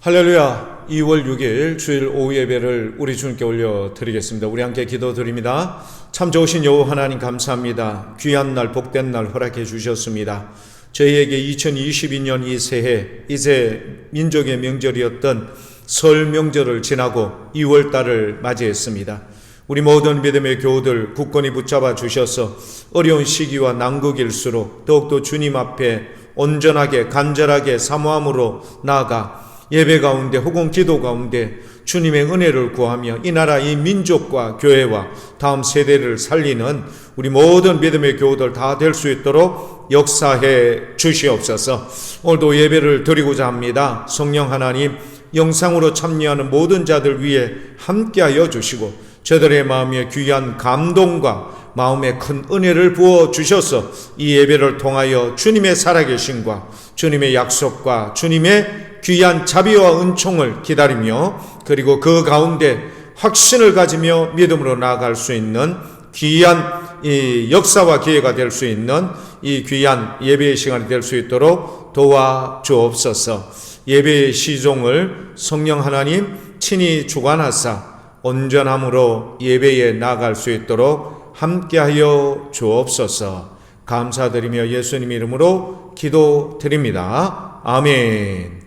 할렐루야. 2월 6일 주일 오후 예배를 우리 주님께 올려드리겠습니다. 우리 함께 기도드립니다. 참 좋으신 여호와 하나님 감사합니다. 귀한 날 복된 날 허락해 주셨습니다. 저희에게 2022년 이 새해 이제 민족의 명절이었던 설 명절을 지나고 2월 달을 맞이했습니다. 우리 모든 믿음의 교우들 굳건히 붙잡아 주셔서 어려운 시기와 난국일수록 더욱더 주님 앞에 온전하게 간절하게 사모함으로 나아가 예배 가운데 혹은 기도 가운데 주님의 은혜를 구하며 이 나라 이 민족과 교회와 다음 세대를 살리는 우리 모든 믿음의 교우들 다 될 수 있도록 역사해 주시옵소서. 오늘도 예배를 드리고자 합니다. 성령 하나님, 영상으로 참여하는 모든 자들 위해 함께하여 주시고 저들의 마음에 귀한 감동과 마음에 큰 은혜를 부어 주셔서 이 예배를 통하여 주님의 살아계심과 주님의 약속과 주님의 귀한 자비와 은총을 기다리며 그리고 그 가운데 확신을 가지며 믿음으로 나아갈 수 있는 귀한 이 역사와 기회가 될 수 있는 이 귀한 예배의 시간이 될 수 있도록 도와주옵소서. 예배의 시종을 성령 하나님 친히 주관하사 온전함으로 예배에 나아갈 수 있도록 함께하여 주옵소서. 감사드리며 예수님 이름으로 기도드립니다. 아멘.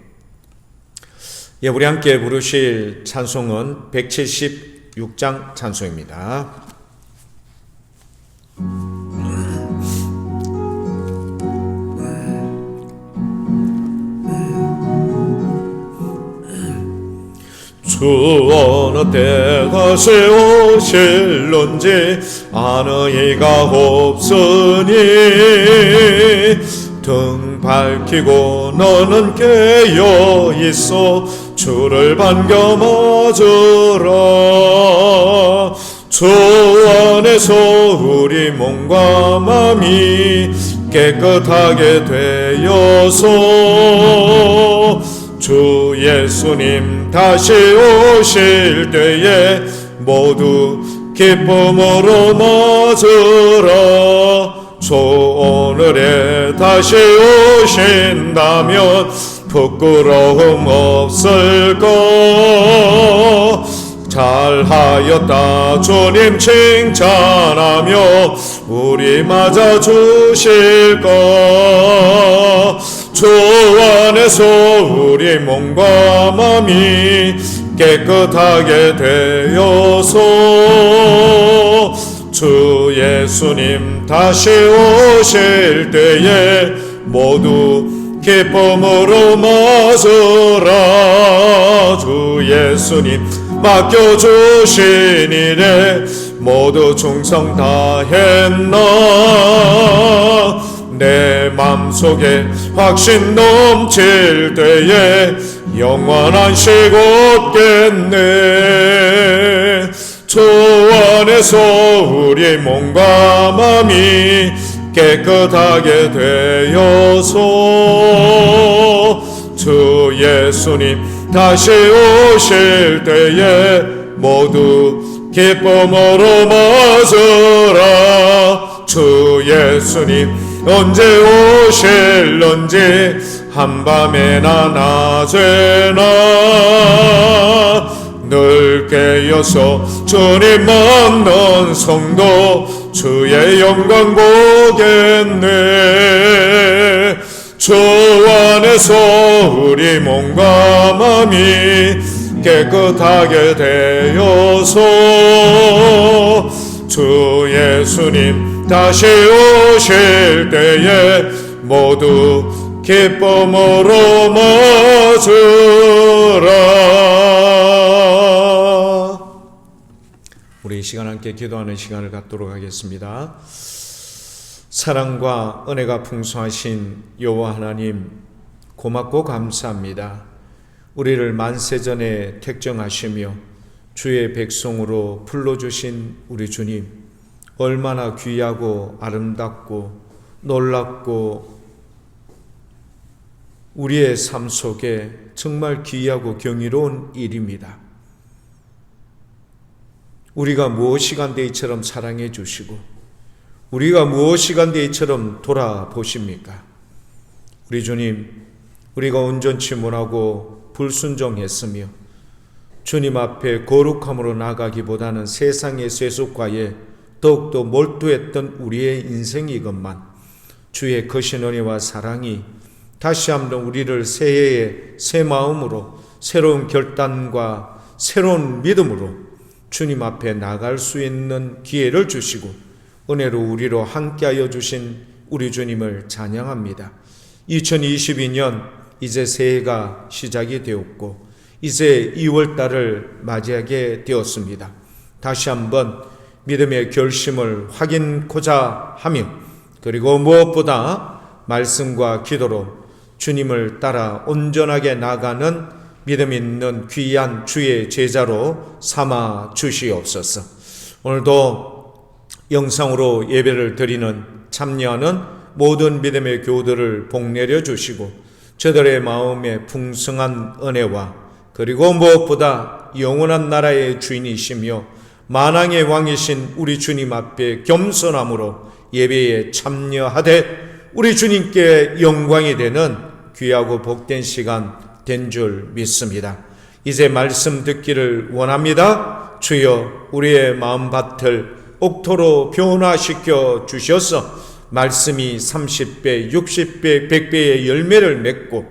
예, 우리 함께 부르실 찬송은 176장 찬송입니다. 주 어느 때가 세우실런지 아느이가 없으니 등 밝히고 너는 깨어있어 주를 반겨 맞으라. 주 안에서 우리 몸과 마음이 깨끗하게 되어서 주 예수님 다시 오실 때에 모두 기쁨으로 맞으라. 주 오늘에 다시 오신다면 부끄러움 없을까. 잘하였다 주님 칭찬하며 우리 맞아 주실까. 주 안에서 우리 몸과 마음이 깨끗하게 되어서 주 예수님 다시 오실 때에 모두 기쁨으로 맞으라. 주 예수님 맡겨주신 일에 모두 충성 다했나. 내 맘속에 확신 넘칠 때에 영원한 식 얻겠네. 주 안에서 우리 몸과 마음이 깨끗하게 되어서 주 예수님 다시 오실 때에 모두 기쁨으로 맞으라. 주 예수님 언제 오실런지 한밤에나 낮에나 늘 깨어서 주님 만난 성도 주의 영광 보겠네. 주 안에서 우리 몸과 마음이 깨끗하게 되어서 주 예수님 다시 오실 때에 모두 기쁨으로 맞으라. 우리 이 시간 함께 기도하는 시간을 갖도록 하겠습니다. 사랑과 은혜가 풍성하신 여호와 하나님, 고맙고 감사합니다. 우리를 만세전에 택정하시며 주의 백성으로 불러주신 우리 주님, 얼마나 귀하고 아름답고 놀랍고 우리의 삶 속에 정말 귀하고 경이로운 일입니다. 우리가 무엇이간데 이처럼 사랑해 주시고 우리가 무엇이간데 이처럼 돌아보십니까? 우리 주님, 우리가 온전치 못하고 불순종했으며 주님 앞에 거룩함으로 나가기보다는 세상의 세속과에 더욱더 몰두했던 우리의 인생이건만 주의 거신 은혜와 사랑이 다시 한번 우리를 새해의 새 마음으로 새로운 결단과 새로운 믿음으로 주님 앞에 나갈 수 있는 기회를 주시고 은혜로 우리로 함께하여 주신 우리 주님을 찬양합니다. 2022년 이제 새해가 시작이 되었고 이제 2월달을 맞이하게 되었습니다. 다시 한번 믿음의 결심을 확인코자 하며 그리고 무엇보다 말씀과 기도로 주님을 따라 온전하게 나가는 믿음 있는 귀한 주의 제자로 삼아 주시옵소서. 오늘도 영상으로 예배를 드리는 참여하는 모든 믿음의 교우들을 복내려 주시고 저들의 마음에 풍성한 은혜와 그리고 무엇보다 영원한 나라의 주인이시며 만왕의 왕이신 우리 주님 앞에 겸손함으로 예배에 참여하되 우리 주님께 영광이 되는 귀하고 복된 시간 된 줄 믿습니다. 이제 말씀 듣기를 원합니다. 주여 우리의 마음밭을 옥토로 변화시켜 주셔서 말씀이 30배, 60배, 100배의 열매를 맺고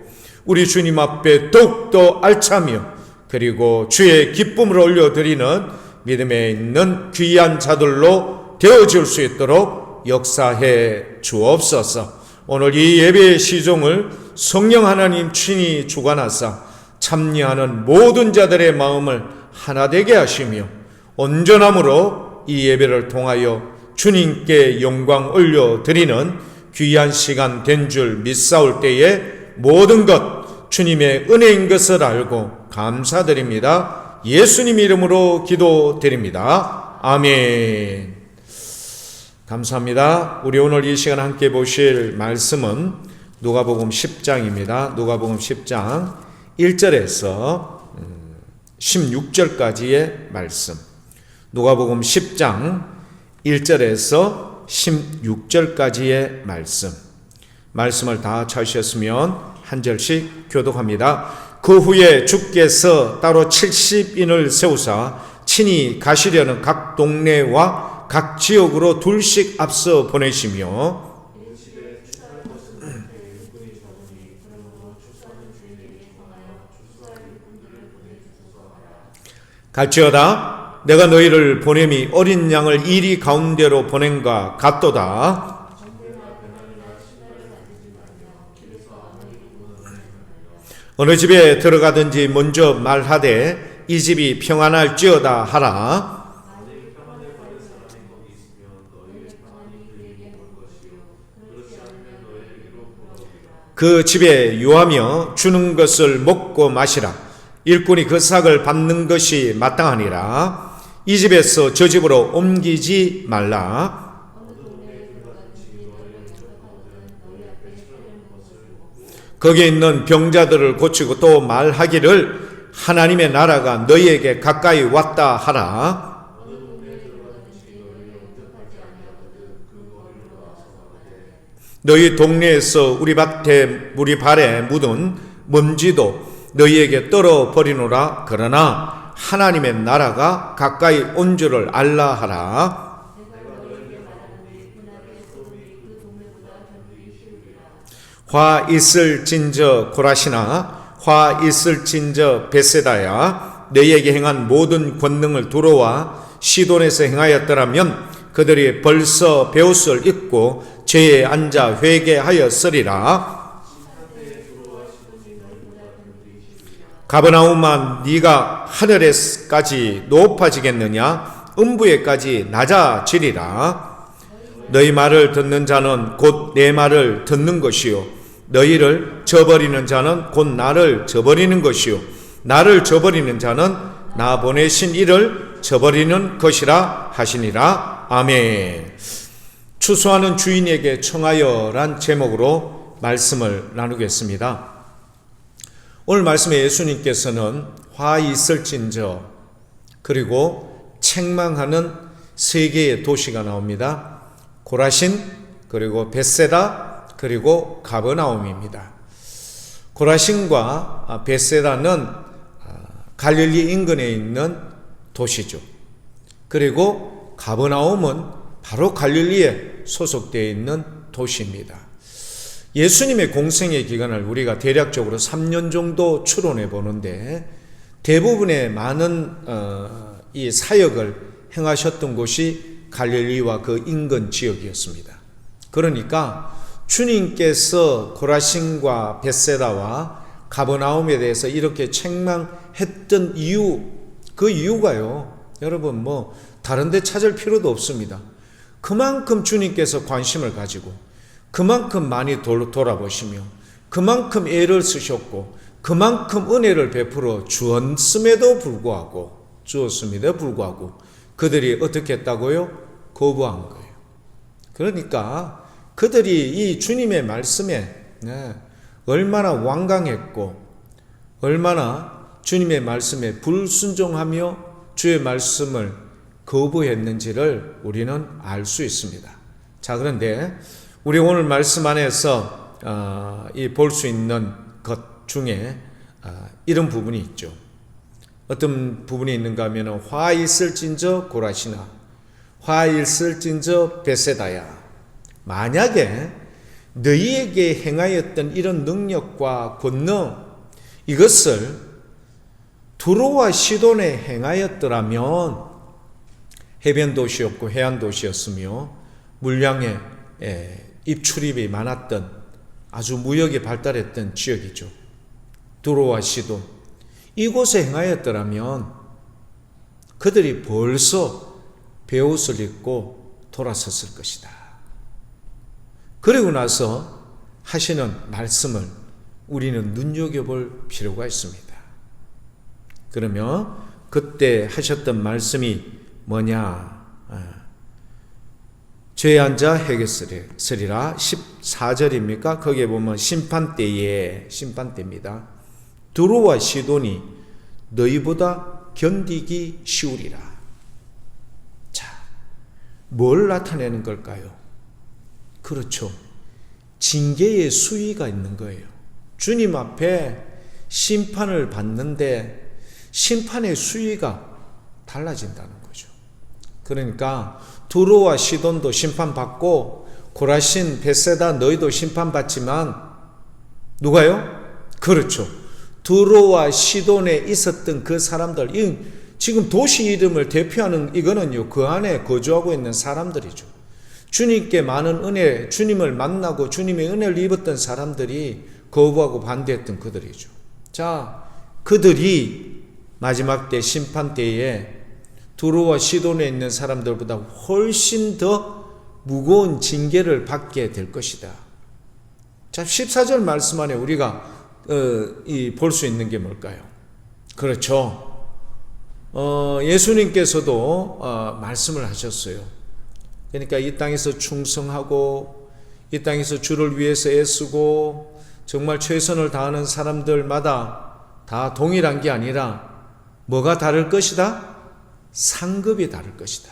우리 주님 앞에 더욱더 알차며 그리고 주의 기쁨을 올려드리는 믿음에 있는 귀한 자들로 되어질 수 있도록 역사해 주옵소서. 오늘 이 예배의 시종을 성령 하나님 친히 주관하사 참여하는 모든 자들의 마음을 하나 되게 하시며 온전함으로 이 예배를 통하여 주님께 영광 올려드리는 귀한 시간 된 줄 믿사올 때에 모든 것 주님의 은혜인 것을 알고 감사드립니다. 예수님 이름으로 기도드립니다. 아멘. 감사합니다. 우리 오늘 이 시간 함께 보실 말씀은 누가복음 10장입니다. 누가복음 10장 1절에서 16절까지의 말씀. 누가복음 10장 1절에서 16절까지의 말씀. 말씀을 다 찾으셨으면 한 절씩 교독합니다. 그 후에 주께서 따로 70인을 세우사 친히 가시려는 각 동네와 각 지역으로 둘씩 앞서 보내시며 갈지어다 내가 너희를 보냄이 어린 양을 이리 가운데로 보낸과 같도다. 어느 집에 들어가든지 먼저 말하되 이 집이 평안할지어다 하라. 그 집에 유하며 주는 것을 먹고 마시라. 일꾼이 그 삭을 받는 것이 마땅하니라. 이 집에서 저 집으로 옮기지 말라. 거기에 있는 병자들을 고치고 또 말하기를 하나님의 나라가 너희에게 가까이 왔다 하라. 너희 동네에서 우리 밭에 우리 발에 묻은 먼지도 너희에게 떨어버리노라. 그러나 하나님의 나라가 가까이 온 줄을 알라 하라. 화 있을진저 고라시나 화 있을진저 베세다야 너희에게 행한 모든 권능을 두로와 시돈에서 행하였더라면 그들이 벌써 베옷을 입고 죄에 앉아 회개하였으리라. 가버나움아 네가 하늘에까지 높아지겠느냐 음부에까지 낮아지리라. 너희 말을 듣는 자는 곧 내 말을 듣는 것이요 너희를 저버리는 자는 곧 나를 저버리는 것이요 나를 저버리는 자는 나 보내신 이를 저버리는 것이라 하시니라. 아멘. 추수하는 주인에게 청하여란 제목으로 말씀을 나누겠습니다. 오늘 말씀에 예수님께서는 화 있을진저 그리고 책망하는 세 개의 도시가 나옵니다. 고라신 그리고 벳세다 그리고 가버나움입니다. 고라신과 벳세다는 갈릴리 인근에 있는 도시죠. 그리고 가버나움은 바로 갈릴리에 소속되어 있는 도시입니다. 예수님의 공생의 기간을 우리가 대략적으로 3년 정도 추론해 보는데 대부분의 많은 이 사역을 행하셨던 곳이 갈릴리와 그 인근 지역이었습니다. 그러니까 주님께서 고라신과 벳세다와 가버나움에 대해서 이렇게 책망했던 이유, 그 이유가요, 여러분 다른 데 찾을 필요도 없습니다. 그만큼 주님께서 관심을 가지고 그만큼 많이 돌아보시며 그만큼 애를 쓰셨고 그만큼 은혜를 베풀어 주었음에도 불구하고 그들이 어떻게 했다고요? 거부한 거예요. 그러니까 그들이 이 주님의 말씀에 얼마나 완강했고 얼마나 주님의 말씀에 불순종하며 주의 말씀을 거부했는지를 우리는 알 수 있습니다. 자, 그런데 우리 오늘 말씀 안에서 볼 수 있는 것 중에 이런 부분이 있죠. 어떤 부분이 있는가 하면 화 있을진저 고라시나 화 있을진저 벳세다야, 만약에 너희에게 행하였던 이런 능력과 권능, 이것을 두로와 시돈에 행하였더라면 해변 도시였고 해안 도시였으며 물량의 입출입이 많았던 아주 무역이 발달했던 지역이죠. 두로와 시돈, 이곳에 행하였더라면 그들이 벌써 베옷을 입고 돌아섰을 것이다. 그리고 나서 하시는 말씀을 우리는 눈여겨볼 필요가 있습니다. 그러면 그때 하셨던 말씀이 뭐냐? 죄에 앉아 해게 쓰리라. 14절입니까? 거기에 보면 심판대입니다. 두로와 시돈이 너희보다 견디기 쉬우리라. 자, 뭘 나타내는 걸까요? 그렇죠. 징계의 수위가 있는 거예요. 주님 앞에 심판을 받는데 심판의 수위가 달라진다는 거죠. 그러니까 두로와 시돈도 심판받고 고라신, 벳세다 너희도 심판받지만 누가요? 그렇죠. 두로와 시돈에 있었던 그 사람들, 지금 도시 이름을 대표하는 이거는요, 그 안에 거주하고 있는 사람들이죠. 주님께 많은 은혜, 주님을 만나고 주님의 은혜를 입었던 사람들이 거부하고 반대했던 그들이죠. 자, 그들이 마지막 때 심판 때에 두로와 시돈에 있는 사람들보다 훨씬 더 무거운 징계를 받게 될 것이다. 자, 14절 말씀 안에 우리가 볼 수 있는 게 뭘까요? 그렇죠. 예수님께서도 말씀을 하셨어요. 그러니까 이 땅에서 충성하고 이 땅에서 주를 위해서 애쓰고 정말 최선을 다하는 사람들마다 다 동일한 게 아니라 뭐가 다를 것이다? 상급이 다를 것이다.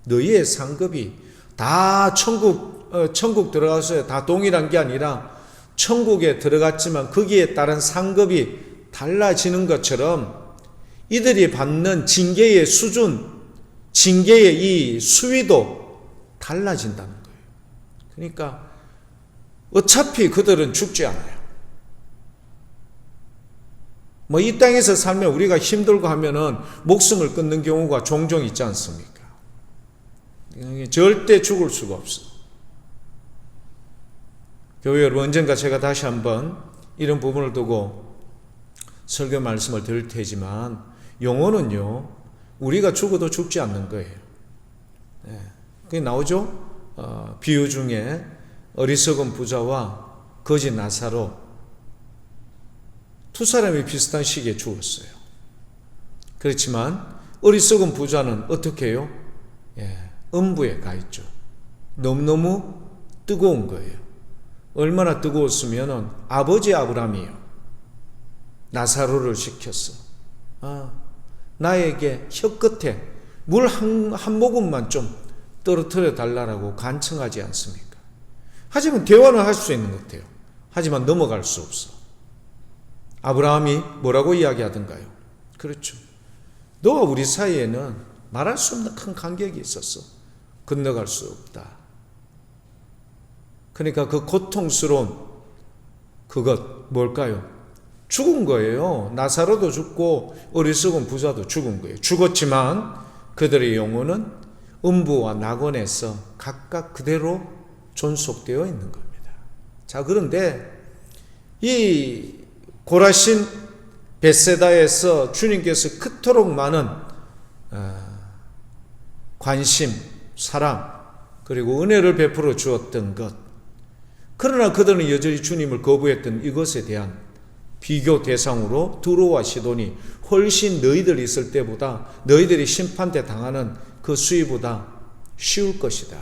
너희의 상급이 다 천국 들어가서 다 동일한 게 아니라 천국에 들어갔지만 거기에 따른 상급이 달라지는 것처럼 이들이 받는 징계의 수준, 징계의 이 수위도 달라진다는 거예요. 그러니까 어차피 그들은 죽지 않아요. 이 땅에서 살면 우리가 힘들고 하면은 목숨을 끊는 경우가 종종 있지 않습니까? 절대 죽을 수가 없어. 교회 여러분, 언젠가 제가 다시 한번 이런 부분을 두고 설교 말씀을 드릴 테지만 영혼은요, 우리가 죽어도 죽지 않는 거예요. 그게 나오죠? 비유 중에 어리석은 부자와 거지 나사로 두 사람이 비슷한 시기에 죽었어요. 그렇지만 어리석은 부자는 어떻게 해요? 음부에 가 있죠. 너무너무 뜨거운 거예요. 얼마나 뜨거웠으면 아버지 아브라함이요, 나사로를 시켰어. 나에게 혀끝에 물 한 모금만 좀 떨어뜨려 달라고 간청하지 않습니까? 하지만 대화는 할 수 있는 것 같아요. 하지만 넘어갈 수 없어. 아브라함이 뭐라고 이야기하던가요? 그렇죠. 너와 우리 사이에는 말할 수 없는 큰 간격이 있었어. 건너갈 수 없다. 그러니까 그 고통스러운 그것 뭘까요? 죽은 거예요. 나사로도 죽고 어리석은 부자도 죽은 거예요. 죽었지만 그들의 영혼은 음부와 낙원에서 각각 그대로 존속되어 있는 겁니다. 자, 그런데 이 고라신 벳세다에서 주님께서 그토록 많은 관심, 사랑, 그리고 은혜를 베풀어 주었던 것, 그러나 그들은 여전히 주님을 거부했던 이것에 대한 비교 대상으로 두로와 시돈이 훨씬 너희들 있을 때보다, 너희들이 심판대 당하는 그 수위보다 쉬울 것이다.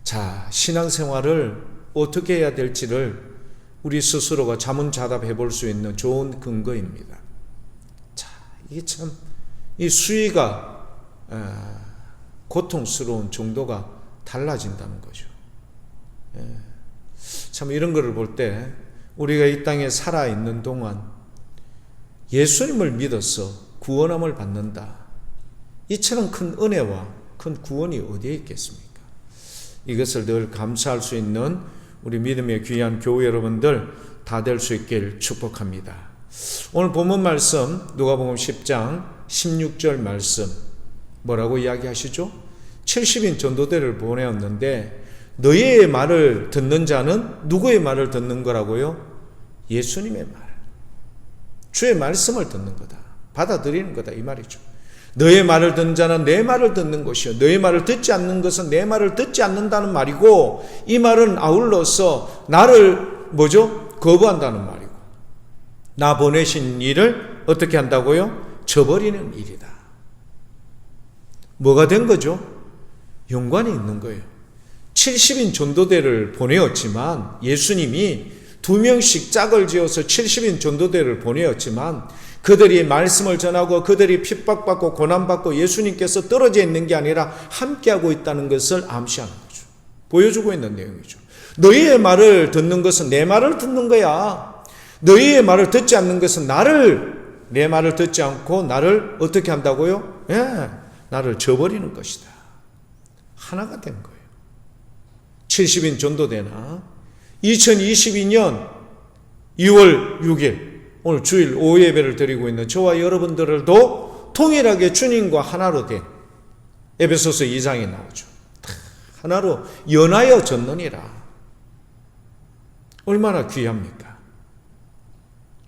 자, 신앙생활을 어떻게 해야 될지를 우리 스스로가 자문자답해 볼 수 있는 좋은 근거입니다. 자, 이게 참, 이 수위가 고통스러운 정도가 달라진다는 거죠. 참 이런 거를 볼 때 우리가 이 땅에 살아있는 동안 예수님을 믿어서 구원함을 받는다. 이처럼 큰 은혜와 큰 구원이 어디에 있겠습니까? 이것을 늘 감사할 수 있는 우리 믿음의 귀한 교회 여러분들 다 될 수 있길 축복합니다. 오늘 본문 말씀 누가복음 10장 16절 말씀 뭐라고 이야기하시죠? 70인 전도대를 보내었는데 너희의 말을 듣는 자는 누구의 말을 듣는 거라고요? 예수님의 말, 주의 말씀을 듣는 거다, 받아들이는 거다, 이 말이죠. 너의 말을 듣는 자는 내 말을 듣는 것이요, 너의 말을 듣지 않는 것은 내 말을 듣지 않는다는 말이고, 이 말은 아울러서 나를 거부한다는 말이고, 나 보내신 일을 어떻게 한다고요? 저버리는 일이다. 뭐가 된 거죠? 연관이 있는 거예요. 70인 전도대를 보내었지만, 예수님이 2명씩 짝을 지어서 70인 전도대를 보내었지만, 그들이 말씀을 전하고 그들이 핍박받고 고난받고 예수님께서 떨어져 있는 게 아니라 함께하고 있다는 것을 암시하는 거죠. 보여주고 있는 내용이죠. 너희의 말을 듣는 것은 내 말을 듣는 거야. 너희의 말을 듣지 않는 것은 내 말을 듣지 않고 나를 어떻게 한다고요? 나를 저버리는 것이다. 하나가 된 거예요. 70인 전도대나 2022년 2월 6일 오늘 주일 오후 예배를 드리고 있는 저와 여러분들도 동일하게 주님과 하나로 된 에베소서 2장에 나오죠. 하나로 연하여 졌느니라. 얼마나 귀합니까?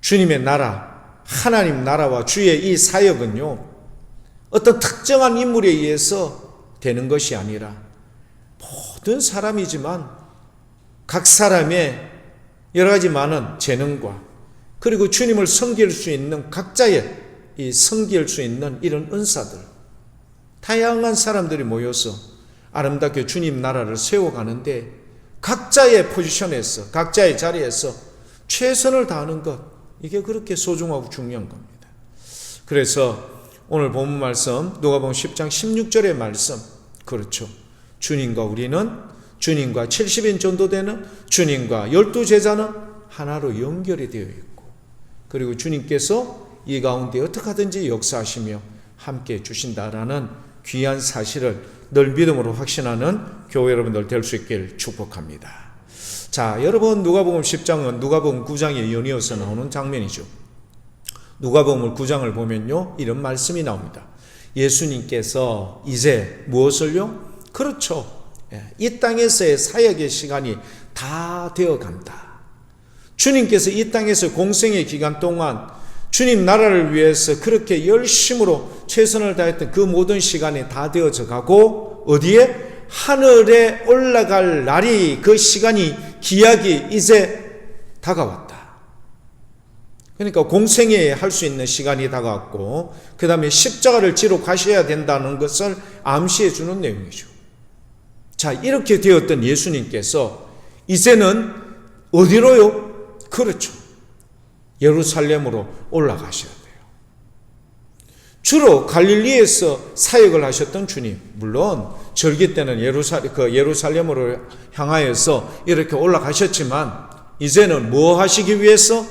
주님의 나라, 하나님 나라와 주의 이 사역은요, 어떤 특정한 인물에 의해서 되는 것이 아니라 모든 사람이지만 각 사람의 여러 가지 많은 재능과 그리고 주님을 섬길 수 있는 각자의 이 섬길 수 있는 이런 은사들, 다양한 사람들이 모여서 아름답게 주님 나라를 세워가는데 각자의 포지션에서 각자의 자리에서 최선을 다하는 것, 이게 그렇게 소중하고 중요한 겁니다. 그래서 오늘 본문 말씀 누가복음 10장 16절의 말씀, 그렇죠. 주님과 우리는, 주님과 70인 전도되는 주님과 12제자는 하나로 연결이 되어 있고, 그리고 주님께서 이 가운데 어떻게 하든지 역사하시며 함께 주신다라는 귀한 사실을 늘 믿음으로 확신하는 교회 여러분들 될 수 있길 축복합니다. 자, 여러분, 누가복음 10장은 누가복음 9장에 연이어서 나오는 장면이죠. 누가복음 9장을 보면요, 이런 말씀이 나옵니다. 예수님께서 이제 무엇을요? 그렇죠, 이 땅에서의 사역의 시간이 다 되어간다. 주님께서 이 땅에서 공생의 기간 동안 주님 나라를 위해서 그렇게 열심으로 최선을 다했던 그 모든 시간이 다 되어져 가고, 어디에? 하늘에 올라갈 날이, 그 시간이, 기약이 이제 다가왔다. 그러니까 공생에 할 수 있는 시간이 다가왔고, 그 다음에 십자가를 지러 가셔야 된다는 것을 암시해 주는 내용이죠. 자, 이렇게 되었던 예수님께서 이제는 어디로요? 그렇죠, 예루살렘으로 올라가셔야 돼요. 주로 갈릴리에서 사역을 하셨던 주님, 물론 절기 때는 예루살렘으로 향하여서 이렇게 올라가셨지만, 이제는 뭐 하시기 위해서?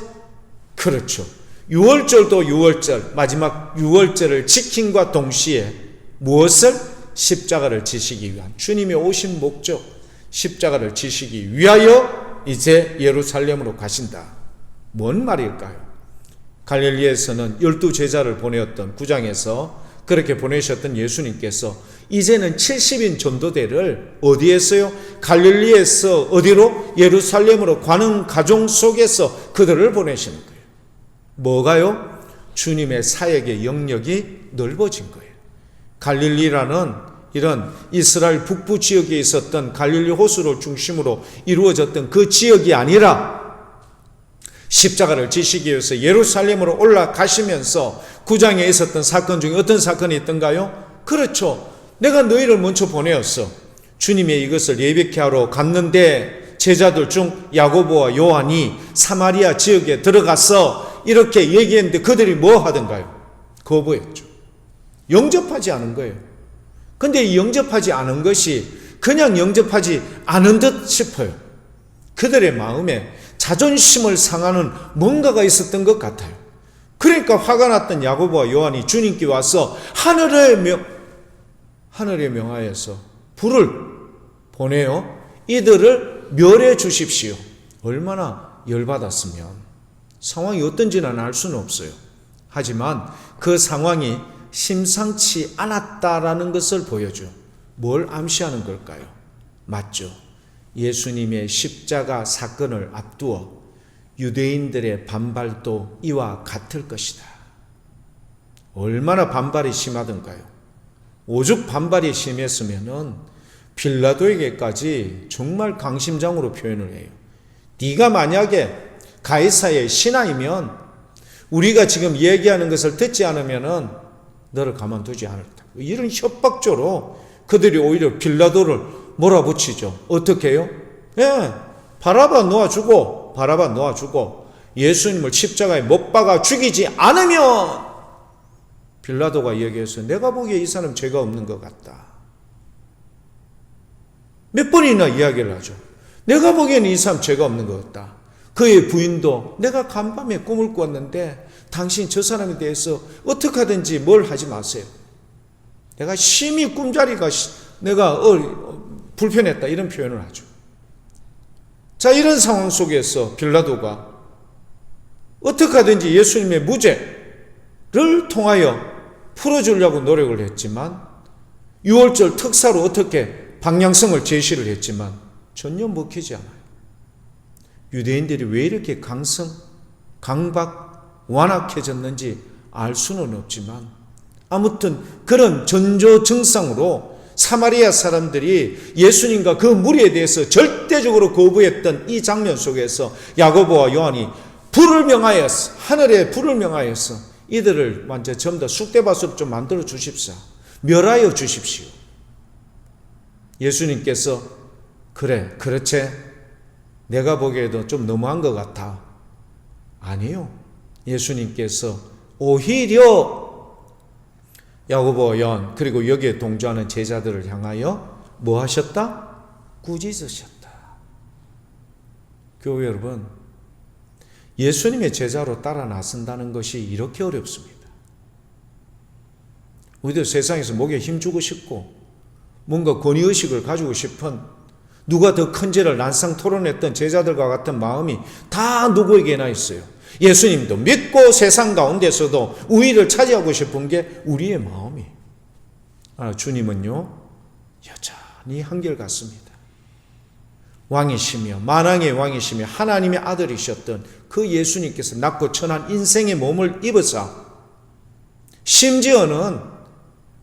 그렇죠. 유월절도 유월절, 마지막 유월절을 지킴과 동시에 무엇을? 십자가를 지시기 위한 주님이 오신 목적, 십자가를 지시기 위하여 이제 예루살렘으로 가신다. 뭔 말일까요? 갈릴리에서는 12제자를 보내었던 9장에서 그렇게 보내셨던 예수님께서 이제는 70인 전도대를 어디에서요? 갈릴리에서 어디로? 예루살렘으로 가는 과정 속에서 그들을 보내시는 거예요. 뭐가요? 주님의 사역의 영역이 넓어진 거예요. 갈릴리라는 이런 이스라엘 북부 지역에 있었던 갈릴리 호수를 중심으로 이루어졌던 그 지역이 아니라 십자가를 지시기 위해서 예루살렘으로 올라가시면서 9장에 있었던 사건 중에 어떤 사건이 있던가요? 그렇죠. 내가 너희를 먼저 보내었어. 주님의 이것을 예비케 하러 갔는데 제자들 중 야고보와 요한이 사마리아 지역에 들어가서 이렇게 얘기했는데 그들이 뭐 하던가요? 거부했죠. 영접하지 않은 거예요. 근데 이 영접하지 않은 것이 그냥 영접하지 않은 듯 싶어요. 그들의 마음에 자존심을 상하는 뭔가가 있었던 것 같아요. 그러니까 화가 났던 야고보와 요한이 주님께 와서 하늘에 명하여서 불을 보내어 이들을 멸해 주십시오. 얼마나 열받았으면. 상황이 어떤지는 알 수는 없어요. 하지만 그 상황이 심상치 않았다라는 것을 보여줘. 뭘 암시하는 걸까요? 맞죠. 예수님의 십자가 사건을 앞두어 유대인들의 반발도 이와 같을 것이다. 얼마나 반발이 심하던가요? 오죽 반발이 심했으면은 빌라도에게까지 정말 강심장으로 표현을 해요. 네가 만약에 가이사의 신하이면 우리가 지금 얘기하는 것을 듣지 않으면은 너를 가만두지 않을다. 이런 협박조로 그들이 오히려 빌라도를 몰아붙이죠. 어떻게 해요? 예, 바라바 놓아주고 예수님을 십자가에 못 박아 죽이지 않으면 빌라도가 얘기해서 내가 보기에 이 사람 죄가 없는 것 같다. 몇 번이나 이야기를 하죠. 내가 보기에는 이 사람 죄가 없는 것 같다. 그의 부인도 내가 간밤에 꿈을 꾸었는데 당신 저 사람에 대해서 어떻게 하든지 뭘 하지 마세요. 내가 심히 꿈자리가 내가 불편했다 이런 표현을 하죠. 자, 이런 상황 속에서 빌라도가 어떻게 하든지 예수님의 무죄를 통하여 풀어주려고 노력을 했지만 6월절 특사로 어떻게 방향성을 제시를 했지만 전혀 먹히지 않아요. 유대인들이 왜 이렇게 완악해졌는지 알 수는 없지만 아무튼 그런 전조 증상으로 사마리아 사람들이 예수님과 그 무리에 대해서 절대적으로 거부했던 이 장면 속에서 야고보와 요한이 하늘에 불을 명하여서 이들을 완전 전부 다 쑥대밭으로 좀 만들어 주십사. 멸하여 주십시오. 예수님께서 그래, 그렇지. 내가 보기에도 좀 너무한 것 같아. 아니요. 예수님께서 오히려 야고보, 요한 그리고 여기에 동조하는 제자들을 향하여 뭐 하셨다? 꾸짖으셨다. 교회 여러분, 예수님의 제자로 따라 나선다는 것이 이렇게 어렵습니다. 우리도 세상에서 목에 힘주고 싶고 뭔가 권위의식을 가지고 싶은 누가 더 큰 죄를 난상 토론했던 제자들과 같은 마음이 다 누구에게나 있어요. 예수님도 믿고 세상 가운데서도 우위를 차지하고 싶은 게 우리의 마음이에요. 주님은요 여전히 한결같습니다. 왕이시며 만왕의 왕이시며 하나님의 아들이셨던 그 예수님께서 낮고 천한 인생의 몸을 입으사 심지어는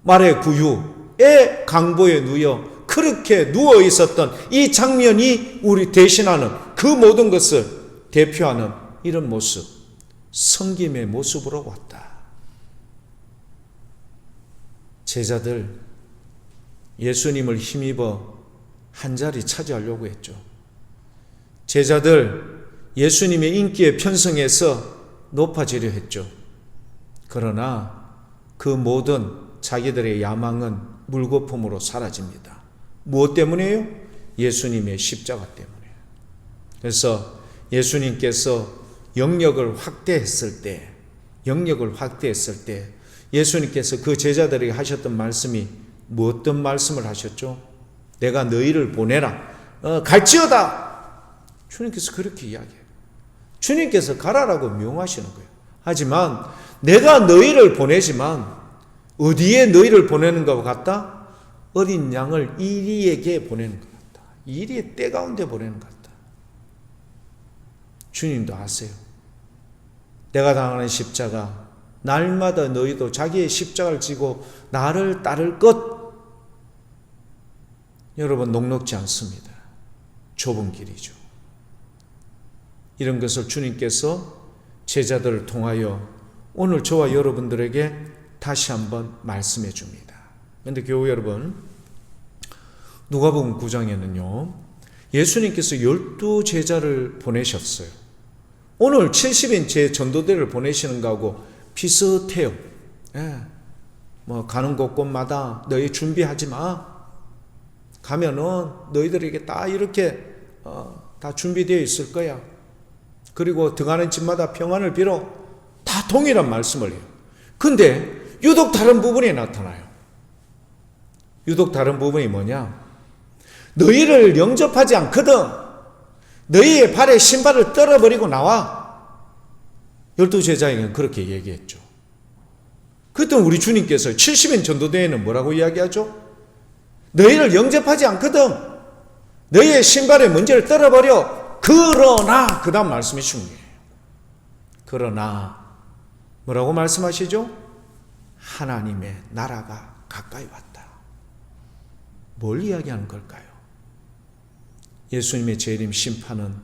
말의 구유의 강보에 누워 그렇게 누워 있었던 이 장면이 우리 대신하는 그 모든 것을 대표하는 이런 모습, 섬김의 모습으로 왔다. 제자들 예수님을 힘입어 한 자리 차지하려고 했죠. 제자들 예수님의 인기에 편승해서 높아지려 했죠. 그러나 그 모든 자기들의 야망은 물거품으로 사라집니다. 무엇 때문이에요? 예수님의 십자가 때문이에요. 그래서 예수님께서 영역을 확대했을 때 예수님께서 그 제자들에게 하셨던 말씀이 뭐 어떤 말씀을 하셨죠? 내가 너희를 보내라. 갈지어다. 주님께서 그렇게 이야기해요. 주님께서 가라라고 명하시는 거예요. 하지만 내가 너희를 보내지만 어디에 너희를 보내는 것 같다? 어린 양을 이리에게 보내는 것 같다. 이리의 때 가운데 보내는 것 같다. 주님도 아세요. 내가 당하는 십자가, 날마다 너희도 자기의 십자가를 지고 나를 따를 것. 여러분, 녹록지 않습니다. 좁은 길이죠. 이런 것을 주님께서 제자들을 통하여 오늘 저와 여러분들에게 다시 한번 말씀해 줍니다. 그런데 교우 여러분, 누가복음 9장에는요 예수님께서 12제자를 보내셨어요. 오늘 70인 제 전도대를 보내시는 거하고 비슷해요. 가는 곳곳마다 너희 준비하지 마. 가면은 너희들에게 다 이렇게 다 준비되어 있을 거야. 그리고 들어가는 집마다 평안을 빌어. 다 동일한 말씀을 해요. 근데 유독 다른 부분이 나타나요. 유독 다른 부분이 뭐냐? 너희를 영접하지 않거든. 너희의 발에 신발을 떨어버리고 나와. 12제자에게는 그렇게 얘기했죠. 그때 우리 주님께서 70인 전도대회는 뭐라고 이야기하죠? 너희를 영접하지 않거든. 너희의 신발에 먼지를 떨어버려. 그러나, 그 다음 말씀이 중요해요. 그러나 뭐라고 말씀하시죠? 하나님의 나라가 가까이 왔다. 뭘 이야기하는 걸까요? 예수님의 재림 심판은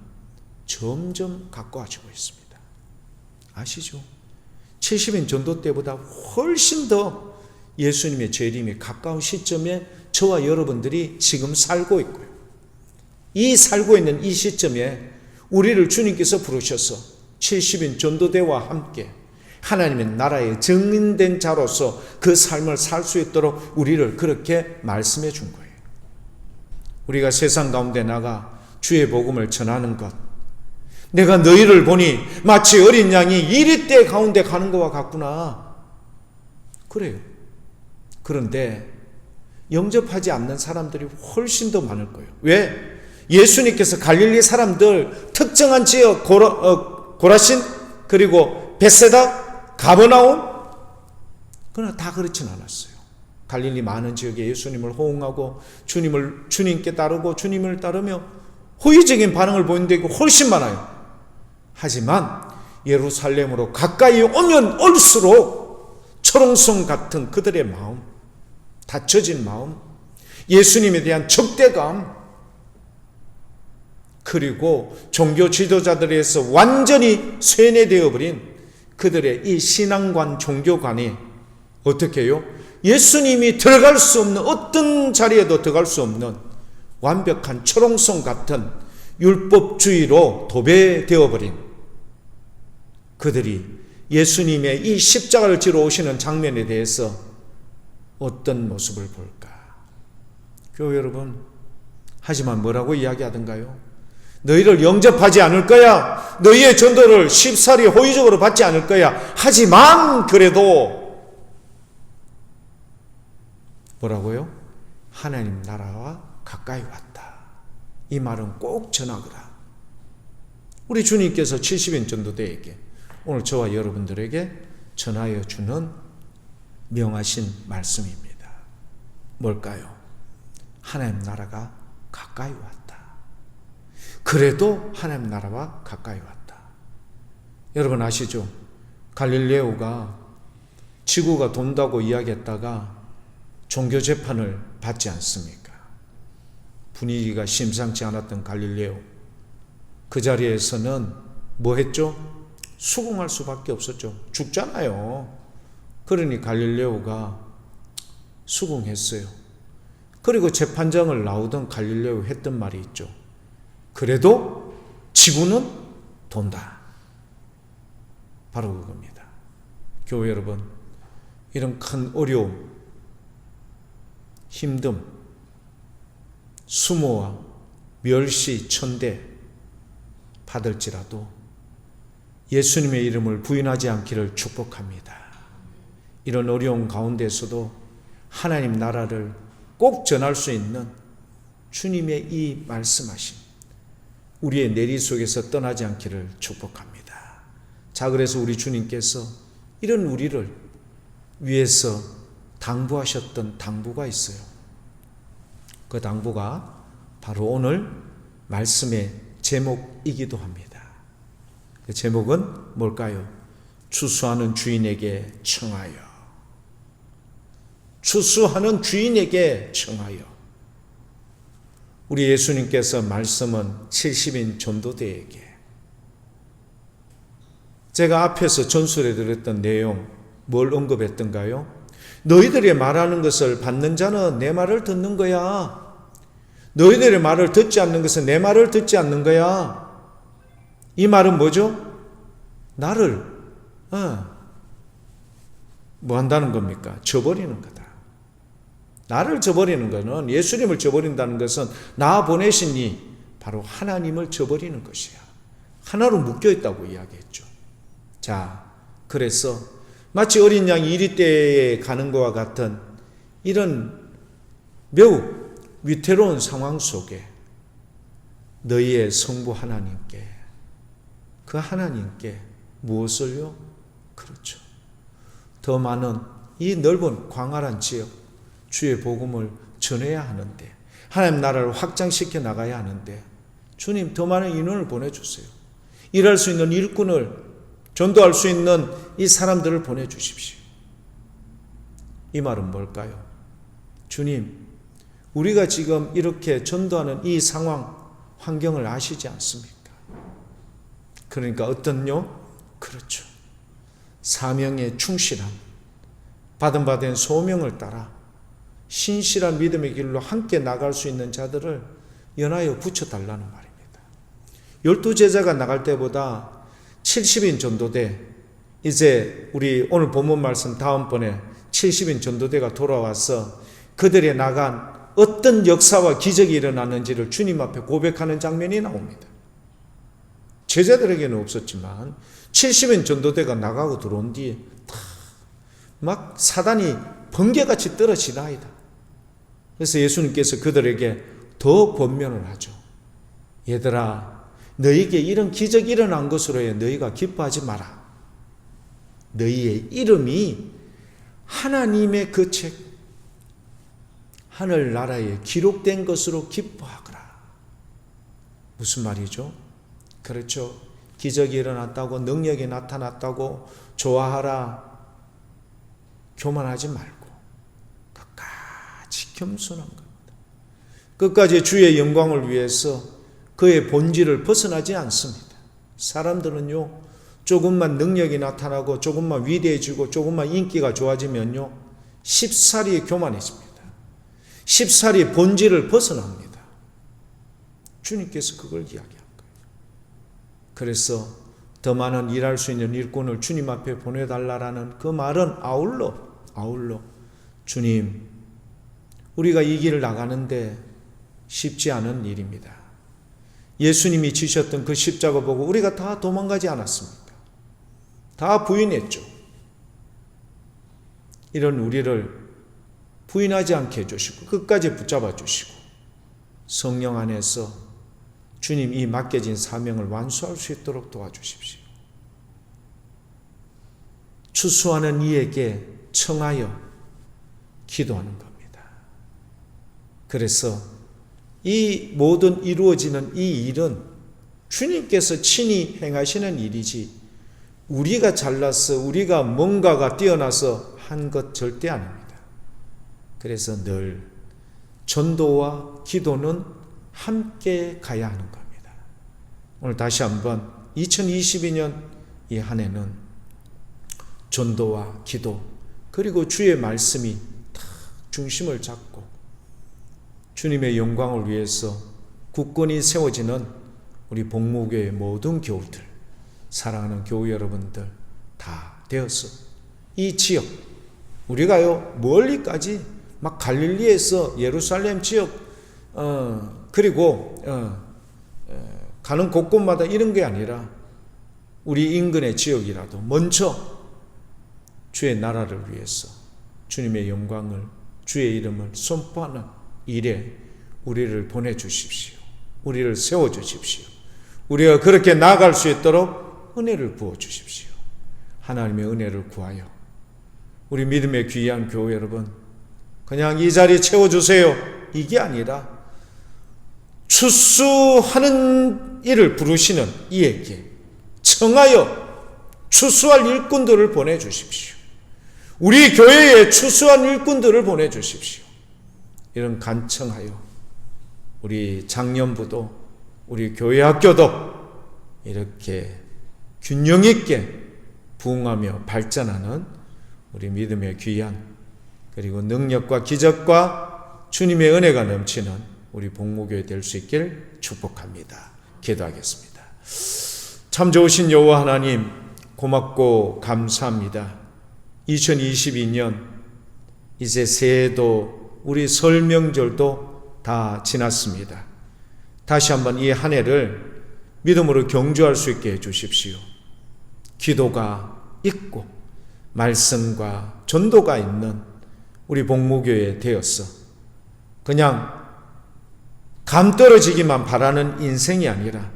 점점 가까워지고 있습니다. 아시죠? 70인 전도 때보다 훨씬 더 예수님의 재림이 가까운 시점에 저와 여러분들이 지금 살고 있고요. 이 살고 있는 이 시점에 우리를 주님께서 부르셔서 70인 전도대와 함께 하나님의 나라의 증인된 자로서 그 삶을 살 수 있도록 우리를 그렇게 말씀해 준 거예요. 우리가 세상 가운데 나가 주의 복음을 전하는 것, 내가 너희를 보니 마치 어린 양이 이리떼 가운데 가는 것과 같구나. 그래요. 그런데 영접하지 않는 사람들이 훨씬 더 많을 거예요. 왜? 예수님께서 갈릴리 사람들 특정한 지역 고라신 그리고 벳세다 가버나움 그러나 다 그렇진 않았어요. 갈릴리 많은 지역에 예수님을 호응하고 주님께 따르고 주님을 따르며 호의적인 반응을 보이는 데 훨씬 많아요. 하지만 예루살렘으로 가까이 오면 올수록 초롱성 같은 그들의 마음, 닫혀진 마음, 예수님에 대한 적대감, 그리고 종교 지도자들에 의해서 완전히 쇠뇌되어 버린 그들의 이 신앙관, 종교관이 어떻게 해요? 예수님이 들어갈 수 없는, 어떤 자리에도 들어갈 수 없는 완벽한 초롱성 같은 율법주의로 도배되어 버린 그들이 예수님의 이 십자가를 지러 오시는 장면에 대해서 어떤 모습을 볼까? 교회 여러분, 하지만 뭐라고 이야기하던가요? 너희를 영접하지 않을 거야. 너희의 전도를 쉽사리 호의적으로 받지 않을 거야. 하지만 그래도 뭐라고요? 하나님 나라와 가까이 왔다. 이 말은 꼭 전하거라. 우리 주님께서 70인 전도대에게 오늘 저와 여러분들에게 전하여 주는 명하신 말씀입니다. 뭘까요? 하나님 나라가 가까이 왔다. 그래도 하나님 나라와 가까이 왔다. 여러분 아시죠? 갈릴레오가 지구가 돈다고 이야기했다가 종교 재판을 받지 않습니까? 분위기가 심상치 않았던 갈릴레오. 그 자리에서는 뭐 했죠? 수긍할 수밖에 없었죠. 죽잖아요. 그러니 갈릴레오가 수긍했어요. 그리고 재판장을 나오던 갈릴레오 했던 말이 있죠. 그래도 지구는 돈다. 바로 그겁니다. 교회 여러분, 이런 큰 어려움, 힘듦, 수모와 멸시, 천대 받을지라도 예수님의 이름을 부인하지 않기를 축복합니다. 이런 어려운 가운데서도 하나님 나라를 꼭 전할 수 있는 주님의 이 말씀하심, 우리의 내리 속에서 떠나지 않기를 축복합니다. 자, 그래서 우리 주님께서 이런 우리를 위해서 당부하셨던 당부가 있어요. 그 당부가 바로 오늘 말씀의 제목이기도 합니다. 그 제목은 뭘까요? 추수하는 주인에게 청하여. 추수하는 주인에게 청하여. 우리 예수님께서 말씀은 70인 전도대에게, 제가 앞에서 전술해 드렸던 내용 뭘 언급했던가요? 너희들이 말하는 것을 받는 자는 내 말을 듣는 거야. 너희들의 말을 듣지 않는 것은 내 말을 듣지 않는 거야. 이 말은 뭐죠? 나를 뭐 한다는 겁니까? 저버리는 거다. 나를 저버리는 것은, 예수님을 저버린다는 것은 나 보내신 이 바로 하나님을 저버리는 것이야. 하나로 묶여있다고 이야기했죠. 자, 그래서 마치 어린 양이 이리떼에 가는 것과 같은 이런 매우 위태로운 상황 속에 너희의 성부 하나님께, 그 하나님께 무엇을요? 그렇죠. 더 많은 이 넓은 광활한 지역, 주의 복음을 전해야 하는데, 하나님 나라를 확장시켜 나가야 하는데, 주님 더 많은 인원을 보내주세요. 일할 수 있는 일꾼을, 전도할 수 있는 이 사람들을 보내주십시오. 이 말은 뭘까요? 주님, 우리가 지금 이렇게 전도하는 이 상황, 환경을 아시지 않습니까? 그러니까 어떤요? 그렇죠. 사명에 충실한, 받은 바된 소명을 따라 신실한 믿음의 길로 함께 나갈 수 있는 자들을 연하여 붙여달라는 말입니다. 12제자가 나갈 때보다 70인 전도대, 이제 우리 오늘 본문 말씀 다음번에 70인 전도대가 돌아와서 그들이 나간 어떤 역사와 기적이 일어났는지를 주님 앞에 고백하는 장면이 나옵니다. 제자들에게는 없었지만 70인 전도대가 나가고 들어온 뒤에 막 사단이 번개같이 떨어지나이다. 그래서 예수님께서 그들에게 더 권면을 하죠. 얘들아, 너희에게 이런 기적이 일어난 것으로 해 너희가 기뻐하지 마라. 너희의 이름이 하나님의 그 책, 하늘나라에 기록된 것으로 기뻐하거라. 무슨 말이죠? 그렇죠. 기적이 일어났다고, 능력이 나타났다고 좋아하라. 교만하지 말고 끝까지 겸손한 겁니다. 끝까지 주의 영광을 위해서 그의 본질을 벗어나지 않습니다. 사람들은요, 조금만 능력이 나타나고 조금만 위대해지고 조금만 인기가 좋아지면요, 쉽사리 교만해집니다. 쉽사리 본질을 벗어납니다. 주님께서 그걸 이야기한 거예요. 그래서 더 많은 일할 수 있는 일꾼을 주님 앞에 보내달라라는 그 말은 아울러 주님, 우리가 이 길을 나가는데 쉽지 않은 일입니다. 예수님이 지셨던 그 십자가 보고 우리가 다 도망가지 않았습니까? 다 부인했죠. 이런 우리를 부인하지 않게 해주시고 끝까지 붙잡아 주시고 성령 안에서 주님 이 맡겨진 사명을 완수할 수 있도록 도와주십시오. 추수하는 이에게 청하여 기도하는 겁니다. 그래서 이 모든 이루어지는 이 일은 주님께서 친히 행하시는 일이지 우리가 잘나서 우리가 뭔가가 뛰어나서 한 것 절대 아닙니다. 그래서 늘 전도와 기도는 함께 가야 하는 겁니다. 오늘 다시 한번 2022년 이 한 해는 전도와 기도 그리고 주의 말씀이 다 중심을 잡고 주님의 영광을 위해서 굳건히 세워지는 우리 복무교의 모든 교우들, 사랑하는 교우 여러분들 다 되어서 이 지역, 우리가요 멀리까지 막 갈릴리에서 예루살렘 지역 그리고 가는 곳곳마다 이런 게 아니라 우리 인근의 지역이라도 먼저 주의 나라를 위해서 주님의 영광을, 주의 이름을 선포하는 일에 우리를 보내주십시오. 우리를 세워주십시오. 우리가 그렇게 나아갈 수 있도록 은혜를 부어주십시오. 하나님의 은혜를 구하여 우리 믿음의 귀한 교회 여러분, 그냥 이 자리 채워주세요 이게 아니라 추수하는 일을 부르시는 이에게 청하여 추수할 일꾼들을 보내주십시오. 우리 교회에 추수한 일꾼들을 보내주십시오. 이런 간청하여 우리 장년부도 우리 교회 학교도 이렇게 균형 있게 부흥하며 발전하는 우리 믿음의 귀한, 그리고 능력과 기적과 주님의 은혜가 넘치는 우리 복무교회 될 수 있길 축복합니다. 기도하겠습니다. 참 좋으신 여호와 하나님, 고맙고 감사합니다. 2022년 이제 새해도 우리 설 명절도 다 지났습니다. 다시 한번 이 한 해를 믿음으로 경주할 수 있게 해주십시오. 기도가 있고 말씀과 전도가 있는 우리 복무교회 되어서 그냥 감 떨어지기만 바라는 인생이 아니라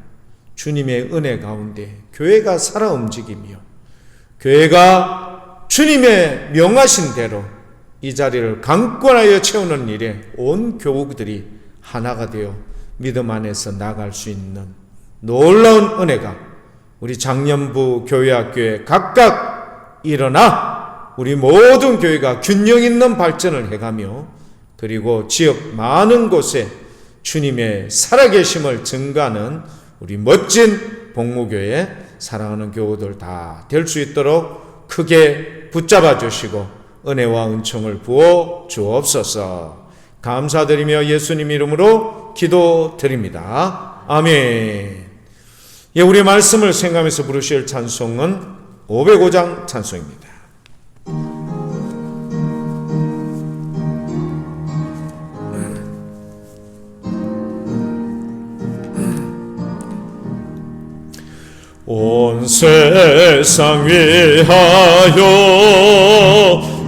주님의 은혜 가운데 교회가 살아 움직이며 교회가 주님의 명하신 대로 이 자리를 강권하여 채우는 일에 온 교우들이 하나가 되어 믿음 안에서 나갈 수 있는 놀라운 은혜가 우리 장년부 교회학교에 각각 일어나 우리 모든 교회가 균형 있는 발전을 해가며 그리고 지역 많은 곳에 주님의 살아계심을 증가하는 우리 멋진 복무교회 사랑하는 교우들 다 될 수 있도록 크게 붙잡아 주시고 은혜와 은총을 부어 주옵소서. 감사드리며 예수님 이름으로 기도드립니다. 아멘. 예, 우리 말씀을 생각하면서 부르실 찬송은 505장 찬송입니다. 온 세상 위하여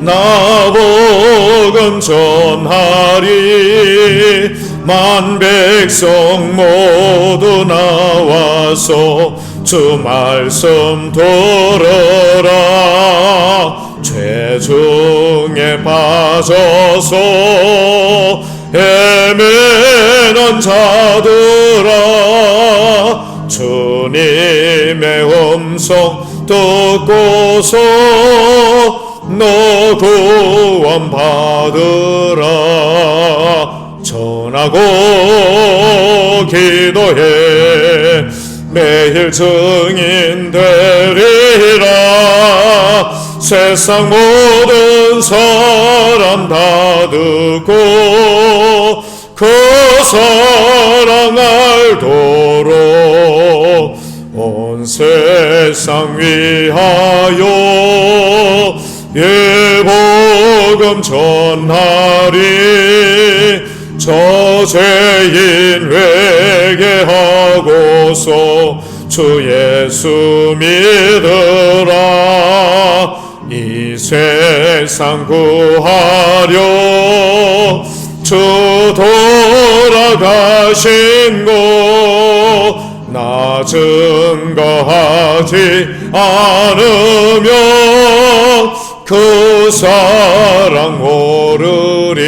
나 복음 전하리. 만 백성 모두 나와서 주 말씀 들으라. 죄 중에 빠져서 헤매는 자들아, 주님의 음성 듣고서 너 구원 받으라. 전하고 기도해 매일 증인 되리라. 세상 모든 사람 다 듣고 그 사랑 알도록 온 세상 위하여 예 복음 전하리. 저죄인 회개하고서 주 예수 믿으라. 이 세상 구하려 주 돌아가신 곳 나 증거하지 않으면 그 사랑 모르리.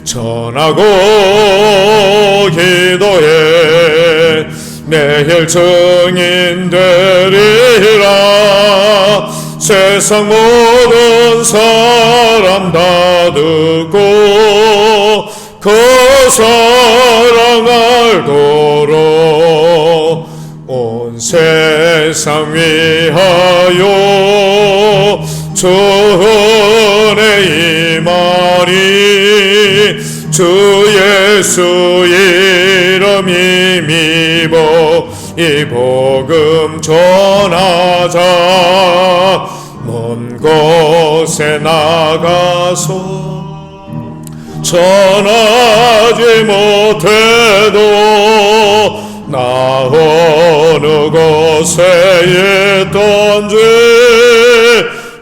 전하고 기도해 매일 증인 되리라. 세상 모든 사람 다 듣고 그 사랑 알도록 온 세상 위하여 주 은혜 임하리. 주 예수 이름 힘입어 이 복음 전하자. 먼 곳에 나가서 전하지 못해도 나 어느 곳에 있던지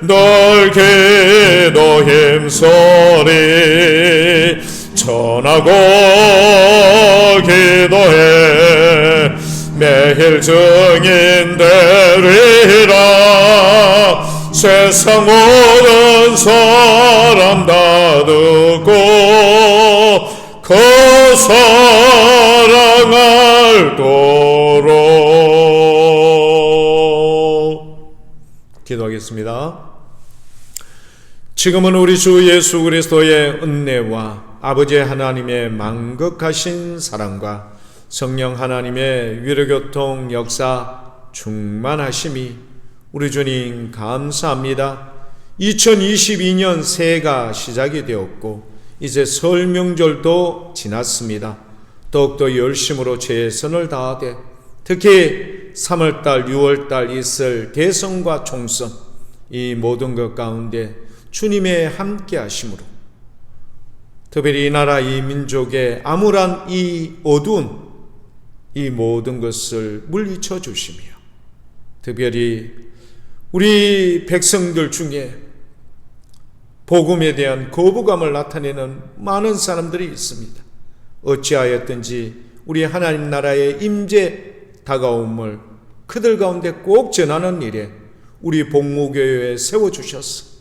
널 기도 힘소리 전하고 기도해 매일 증인 되리라 세상 모든 사람 다 듣고 그 사랑 알도록. 기도하겠습니다. 지금은 우리 주 예수 그리스도의 은혜와 아버지 하나님의 만극하신 사랑과 성령 하나님의 위로교통 역사 충만하심이 우리 주님 감사합니다. 2022년 새해가 시작이 되었고 이제 설 명절도 지났습니다. 더욱더 열심으로 최선을 다하되 특히 3월달 6월달 있을 대선과 총선 이 모든 것 가운데 주님의 함께 하심으로 특별히 이 나라 이 민족의 암울한 이 어두운 이 모든 것을 물리쳐 주시며 특별히 우리 백성들 중에 복음에 대한 거부감을 나타내는 많은 사람들이 있습니다. 어찌하였든지 우리 하나님 나라의 임재 다가옴을 그들 가운데 꼭 전하는 일에 우리 복무교회에 세워주셔서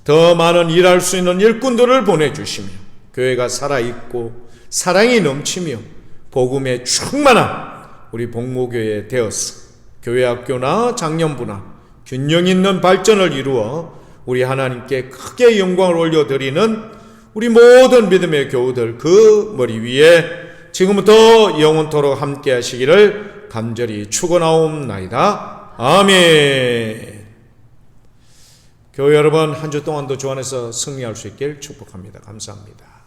더 많은 일할 수 있는 일꾼들을 보내주시며 교회가 살아있고 사랑이 넘치며 복음에 충만한 우리 복무교회 되어서 교회 학교나 장년부나 균형 있는 발전을 이루어 우리 하나님께 크게 영광을 올려드리는 우리 모든 믿음의 교우들 그 머리 위에 지금부터 영원토록 함께 하시기를 간절히 축원하옵나이다. 아멘. 교회 여러분 한 주 동안도 주 안에서 승리할 수 있길 축복합니다. 감사합니다.